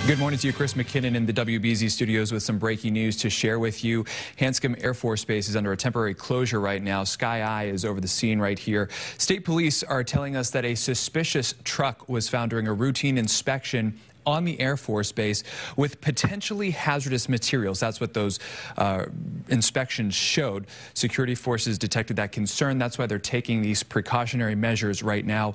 Good morning to you, Chris McKinnon in the WBZ studios with some breaking news to share with you. Hanscom Air Force Base is under a temporary closure right now. Sky Eye is over the scene right here. State police are telling us that a suspicious truck was found during a routine inspection on the Air Force Base with potentially hazardous materials. That's what those inspections showed. Security forces detected that concern. That's why they're taking these precautionary measures right now.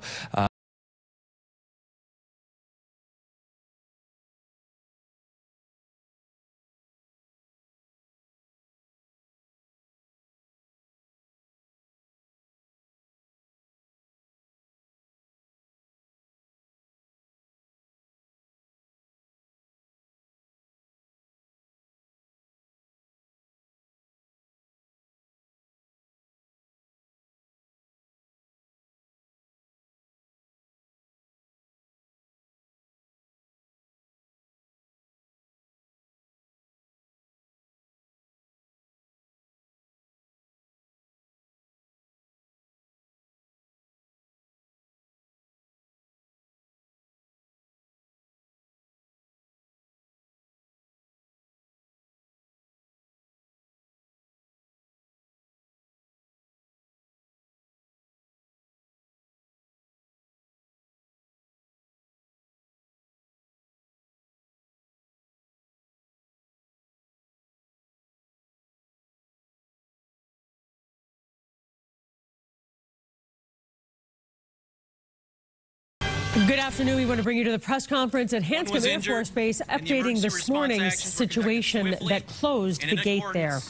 Good afternoon. We want to bring you to the press conference at Hanscom Air Force Base, updating this morning's situation that closed the gate there.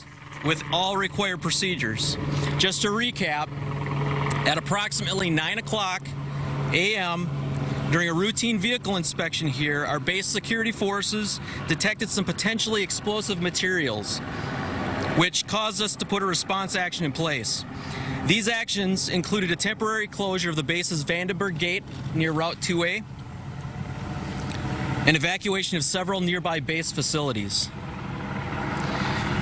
With all required procedures. Just to recap, at approximately 9:00 a.m., during a routine vehicle inspection here, our base security forces detected some potentially explosive materials, which caused us to put a response action in place. These actions included a temporary closure of the base's Vandenberg Gate near Route 2A, and evacuation of several nearby base facilities.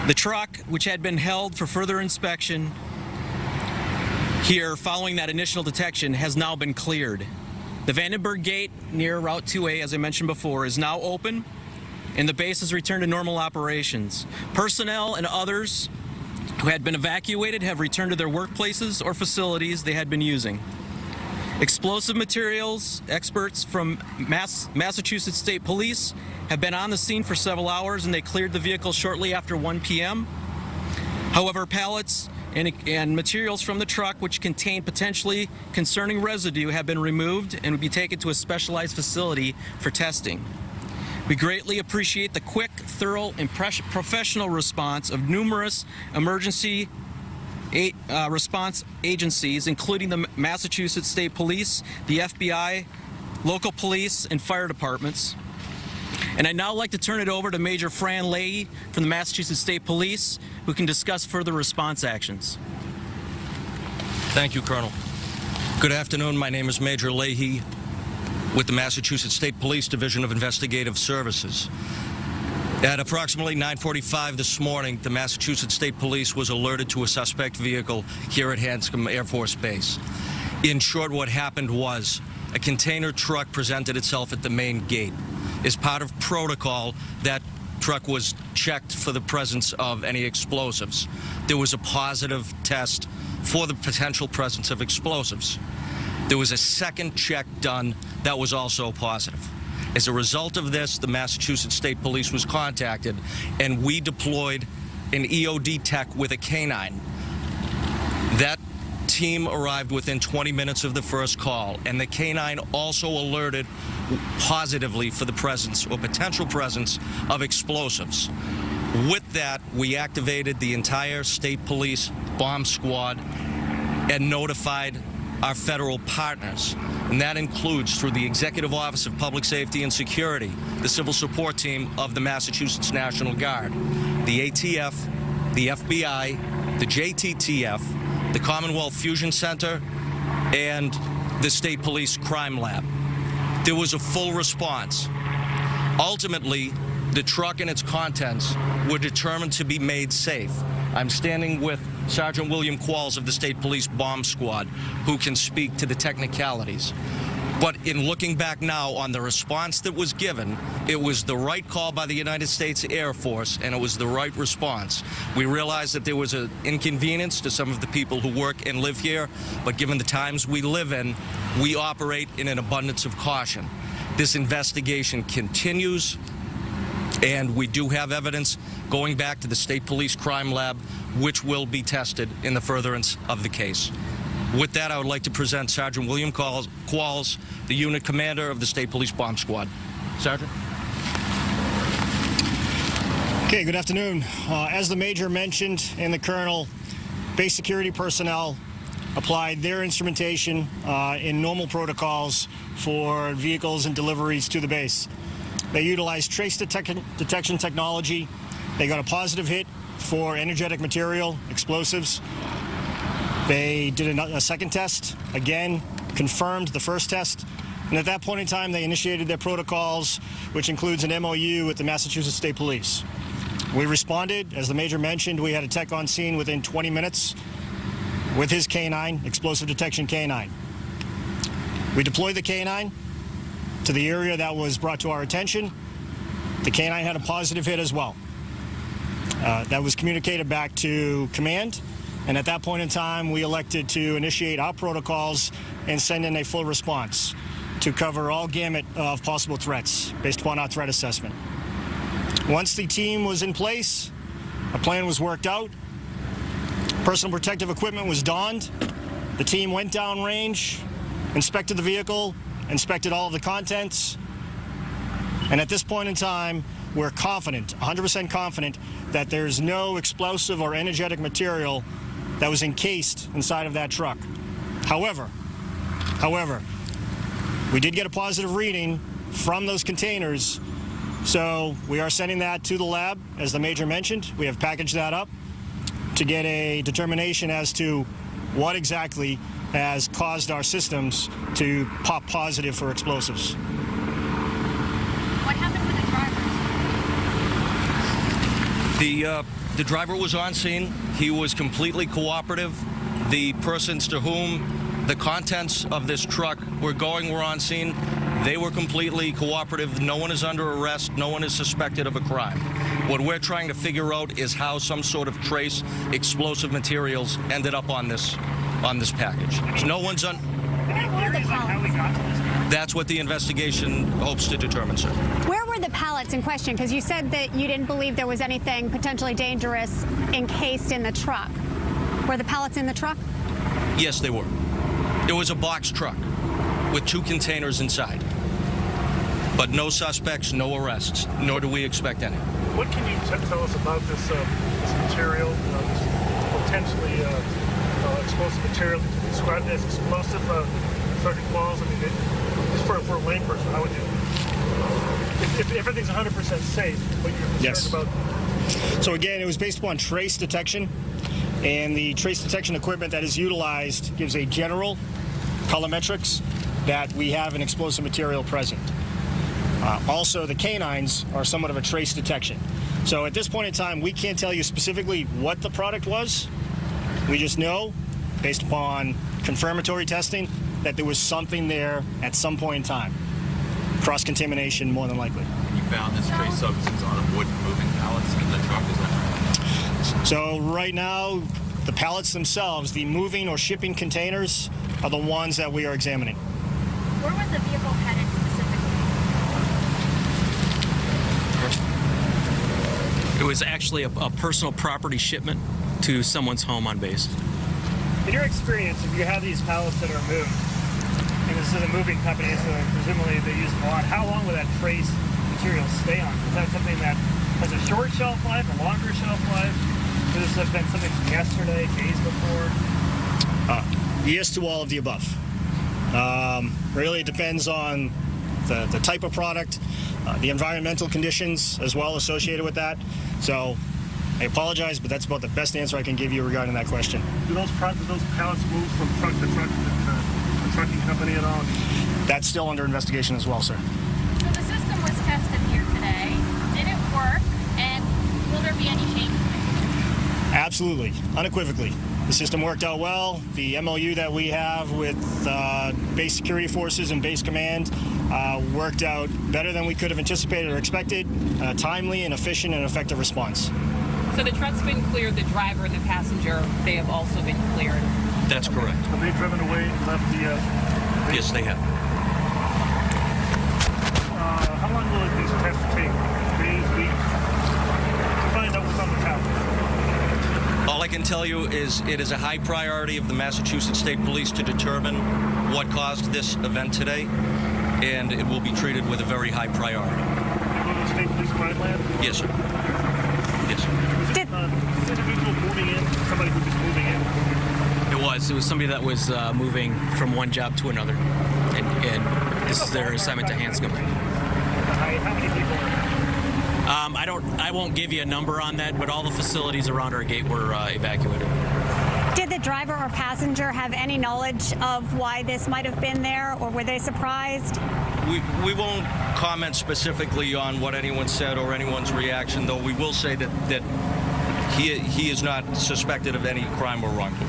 The truck, which had been held for further inspection here following that initial detection, has now been cleared. The Vandenberg Gate near Route 2A, as I mentioned before, is now open, and the base has returned to normal operations. Personnel and others who had been evacuated have returned to their workplaces or facilities they had been using. Explosive materials experts from Massachusetts State Police have been on the scene for several hours, and they cleared the vehicle shortly after 1 p.m. However, pallets and materials from the truck which contain potentially concerning residue have been removed and will be taken to a specialized facility for testing. We greatly appreciate the quick, thorough, and professional response of numerous emergency response agencies, including the Massachusetts State Police, the FBI, local police, and fire departments. And I'd now like to turn it over to Major Fran Leahy from the Massachusetts State Police, who can discuss further response actions. Thank you, Colonel. Good afternoon. My name is Major Leahy with the Massachusetts State Police Division of Investigative Services. At approximately 9:45 this morning, the Massachusetts State Police was alerted to a suspect vehicle here at Hanscom Air Force Base. In short, what happened was a container truck presented itself at the main gate. As part of protocol, that truck was checked for the presence of any explosives. There was a positive test for the potential presence of explosives. There was a second check done that was also positive. As a result of this, the Massachusetts State Police was contacted, and we deployed an EOD tech with a canine. That team arrived within 20 minutes of the first call, and the canine also alerted positively for the presence or potential presence of explosives. With that, we activated the entire state police bomb squad and notified our federal partners, and that includes, through the Executive Office of Public Safety and Security, the Civil Support Team of the Massachusetts National Guard, the ATF, the FBI, the JTTF, the Commonwealth Fusion Center, and the State Police Crime Lab. There was a full response. Ultimately, the truck and its contents were determined to be made safe. I'm standing with Sergeant William Qualls of the State Police Bomb Squad, who can speak to the technicalities. But in looking back now on the response that was given, it was the right call by the United States Air Force, and it was the right response. We realized that there was an inconvenience to some of the people who work and live here, but given the times we live in, we operate in an abundance of caution. This investigation continues, and we do have evidence going back to the State Police Crime Lab, which will be tested in the furtherance of the case. With that, I would like to present Sergeant William Qualls, the unit commander of the State Police Bomb Squad. Sergeant. Okay, good afternoon. As the Major mentioned and the Colonel, base security personnel applied their instrumentation in normal protocols for vehicles and deliveries to the base. They utilized trace detection technology. They got a positive hit for energetic material, explosives. They did a second test, again, confirmed the first test. And at that point in time, they initiated their protocols, which includes an MOU with the Massachusetts State Police. We responded. As the Major mentioned, we had a tech on scene within 20 minutes with his K9, explosive detection K9. We deployed the K9 to the area that was brought to our attention. The K9 had a positive hit as well. That was communicated back to command. And at that point in time, we elected to initiate our protocols and send in a full response to cover all gamut of possible threats based upon our threat assessment. Once the team was in place, a plan was worked out, personal protective equipment was donned, the team went downrange, inspected the vehicle, inspected all of the contents, and at this point in time, we're confident, 100% confident, that there's no explosive or energetic material that was encased inside of that truck. However, we did get a positive reading from those containers, so we are sending that to the lab, as the Major mentioned. We have packaged that up to get a determination as to what exactly has caused our systems to pop positive for explosives. What happened with the driver? The driver was on scene. He was completely cooperative. The persons to whom the contents of this truck were on scene. They were completely cooperative. No one is under arrest. No one is suspected of a crime. What we're trying to figure out is how some sort of trace explosive materials ended up on this package. No one's on. That's what the investigation hopes to determine, sir. Where were the pallets in question? Because you said that you didn't believe there was anything potentially dangerous encased in the truck. Were the pallets in the truck? Yes, they were. It was a box truck with 2 containers inside. But no suspects, no arrests, nor do we expect any. What can you tell us about this material, this potentially explosive material? Can you describe it as explosive? Sergeant Qualls, I mean, just for a layperson, how would you, if everything's 100% safe, what you're concerned about? So again, it was based upon trace detection, and the trace detection equipment that is utilized gives a general colorimetrics that we have an explosive material present. Also, the canines are somewhat of a trace detection. So at this point in time, we can't tell you specifically what the product was. We just know, based upon confirmatory testing, that there was something there at some point in time. Cross-contamination, more than likely. You found this trace substance on a wooden moving pallets in the truck, is that right? So right now, the pallets themselves, the moving or shipping containers, are the ones that we are examining. Where was the vehicle headed specifically? It was actually a personal property shipment to someone's home on base. In your experience, if you have these pallets that are moved, and this is a moving company, so presumably they use them a lot, how long will that trace material stay on? Is that something that has a short shelf life, a longer shelf life? Could this have been something from yesterday, days before? Yes to all of the above. Really, it depends on the type of product, the environmental conditions as well associated with that. So I apologize, but that's about the best answer I can give you regarding that question. Do those pallets move from truck to truck to the trucking company at all? That's still under investigation as well, sir. So the system was tested here today. Did it work? And will there be any changes? Absolutely, unequivocally. The The system worked out well. The MOU that we have with base security forces and base command worked out better than we could have anticipated or expected. Timely and efficient and effective response. So the truck's been cleared, the driver and the passenger, they have also been cleared? That's correct. Have they driven away and left the... Yes, they have. How long will these tests take? Days, weeks? To find out what's on the pallet? All I can tell you is it is a high priority of the Massachusetts State Police to determine what caused this event today, and it will be treated with a very high priority. You go to the State Police crime lab? Yes, sir. Yes, sir. Was it this individual moving in? Somebody who was moving in? It was somebody that was moving from one job to another, and this is their assignment to Hanscom. How many people are there? I won't give you a number on that, but all the facilities around our gate were evacuated. Did the driver or passenger have any knowledge of why this might have been there, or were they surprised? We won't comment specifically on what anyone said or anyone's reaction, though we will say that he is not suspected of any crime or wrongdoing.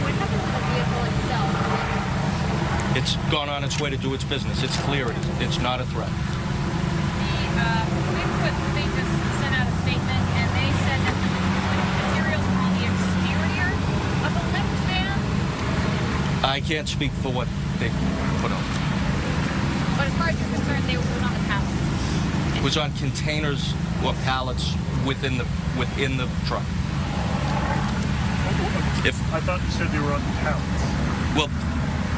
What happened to the vehicle itself? It's gone on its way to do its business. It's clear. It's not a threat. They just sent out a statement, and they said that the materials were on the exterior of the lift van. I can't speak for what they put on. But as far as you're concerned, they were on the pallet. It was on containers or pallets within the truck. I thought you said they were on the pallets. Well,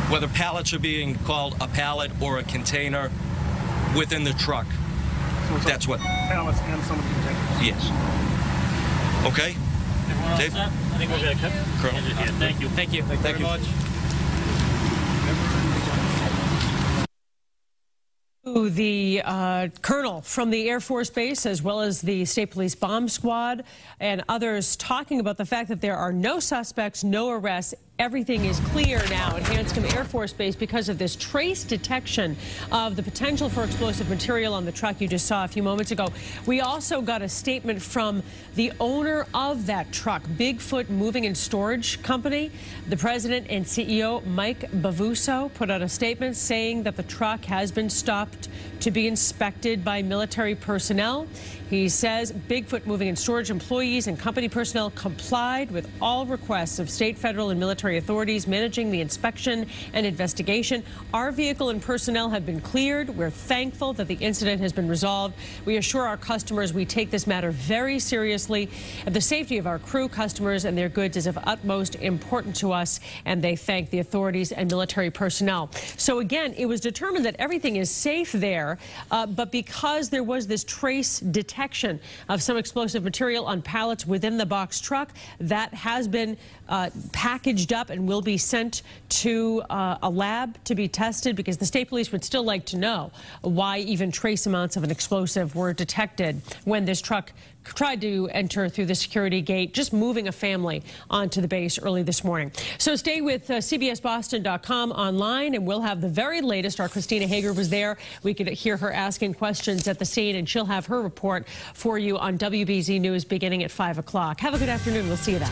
whether pallets are being called a pallet or a container within the truck, So that's what. Pallets and some of the containers. Yes. Okay. Dave? I think we're going to cut. Colonel. Thank you. Thank you. Thank you very much. The colonel from the Air Force Base, as well as the State Police Bomb Squad and others, talking about the fact that there are no suspects, no arrests. Everything is clear now at Hanscom Air Force Base because of this trace detection of the potential for explosive material on the truck you just saw a few moments ago. We also got a statement from the owner of that truck, Bigfoot Moving and Storage Company. The president and CEO, Mike Bavuso, put out a statement saying that the truck has been stopped to be inspected by military personnel. He says Bigfoot Moving and Storage employees and company personnel complied with all requests of state, federal, and military authorities managing the inspection and investigation. Our vehicle and personnel have been cleared. We're thankful that the incident has been resolved. We assure our customers we take this matter very seriously, and the safety of our crew, customers, and their goods is of utmost importance to us, and they thank the authorities and military personnel. So again, it was determined that everything is safe there, but because there was this trace detection of some explosive material on pallets within the box truck, that has been packaged up and will be sent to a lab to be tested, because the state police would still like to know why even trace amounts of an explosive were detected when this truck tried to enter through the security gate, just moving a family onto the base early this morning. So stay with CBSBoston.com online, and we'll have the very latest. Our Christina Hager was there. We could hear her asking questions at the scene, and she'll have her report for you on WBZ News beginning at 5 o'clock. Have a good afternoon. We'll see you then.